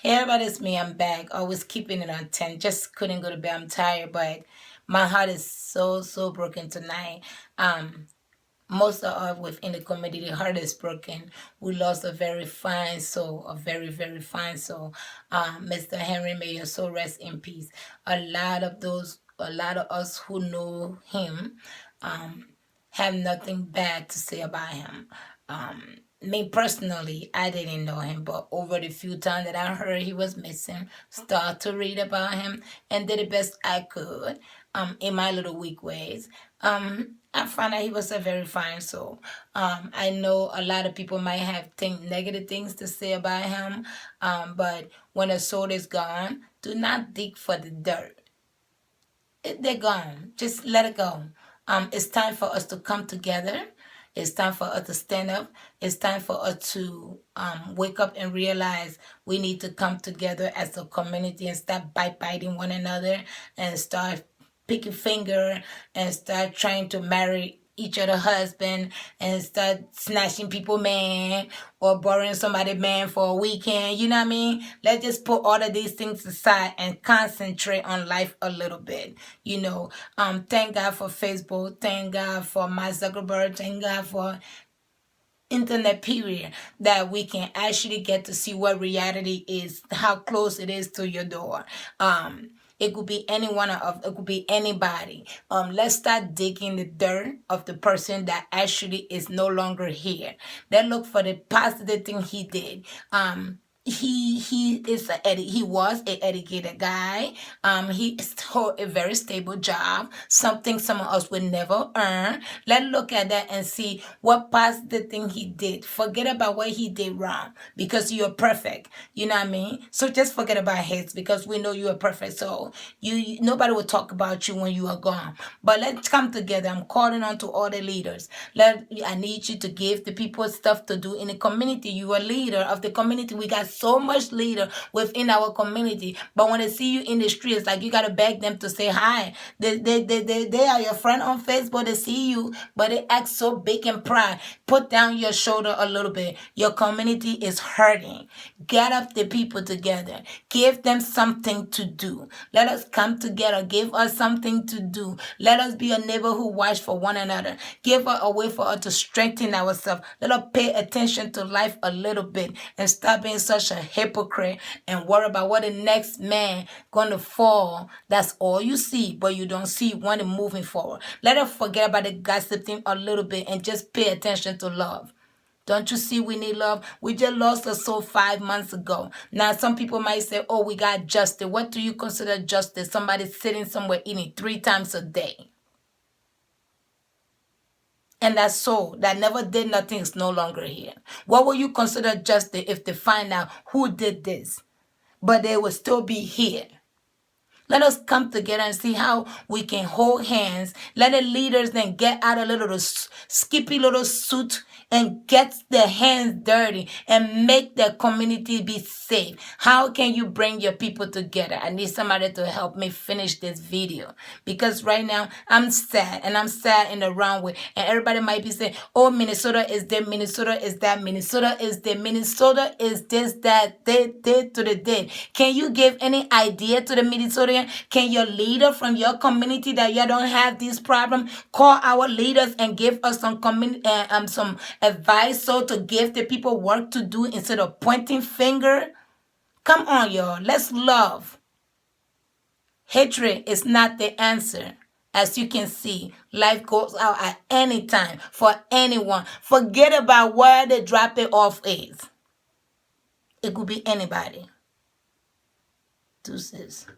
Hey everybody, it's me. I'm back. Always keeping it on 10. Just couldn't go to bed. I'm tired, but my heart is so broken tonight. Um, Most of us within the community, the heart is broken. We lost a very fine soul, a very fine soul. Mr. Henry, may your soul rest in peace. A lot of us who know him, have nothing bad to say about him. Me personally, I didn't know him, but over the few times that I heard he was missing, start to read about him and did the best I could, in my little weak ways. I found out he was a very fine soul. I know a lot of people might have negative things to say about him, but when a soul is gone, do not dig for the dirt. They're gone. Just let it go. It's time for us to come together. It's time for us to stand up. It's time for us to wake up and realize we need to come together as a community and stop biting one another and start picking finger and start trying to marry each other husband and start snatching people man or borrowing somebody man for a weekend. You know what I mean? Let's just put all of these things aside and concentrate on life a little bit. Thank God for Facebook. Thank God for Mark Zuckerberg. Thank God for internet period, that we can actually get to see what reality is, how close it is to your door. It could be it could be anybody. Let's start digging the dirt of the person that actually is no longer here. Let's look for the positive thing he did. He was a educated guy. He hold a very stable job, something some of us would never earn. Let's look at that and see what positive thing he did. Forget about what he did wrong, because you're perfect. You know what I mean? So just forget about his, because we know you are perfect. So nobody will talk about you when you are gone. But let's come together. I'm calling on to all the leaders. I need you to give the people stuff to do in the community. You are leader of the community. We got so much leader within our community, but when they see you in the streets, like, you gotta beg them to say hi. They are your friend on Facebook. They see you, but they act so big and proud. Put down your shoulder a little bit. Your community is hurting. Get up the people together. Give them something to do. Let us come together. Give us something to do. Let us be a neighborhood watch for one another. Give us a way for us to strengthen ourselves. Let us pay attention to life a little bit and stop being such a hypocrite and worry about what the next man gonna fall. That's all you see, but you don't see one moving forward. Let us forget about the gossiping a little bit and just pay attention to love. Don't you see we need love? We just lost a soul 5 months ago. Now, some people might say, oh, we got justice. What do you consider justice? Somebody sitting somewhere eating 3 times a day. And that soul that never did nothing is no longer here. What will you consider justice if they find out who did this, but they will still be here? Let us come together and see how we can hold hands. Let the leaders then get out a little skippy little suit and get their hands dirty and make the community be safe. How can you bring your people together? I need somebody to help me finish this video, because right now I'm sad, and I'm sad in the wrong way. And everybody might be saying, oh, Minnesota is there, Minnesota is that, Minnesota is there, Minnesota is this, that, they did to the dead. Can you give any idea to the Minnesotan? Can your leader from your community that you don't have this problem call our leaders and give us some advice, so to give the people work to do instead of pointing finger? Come on, y'all. Let's love. Hatred is not the answer. As you can see, life goes out at any time for anyone. Forget about where the drop it off is. It could be anybody. Deuces.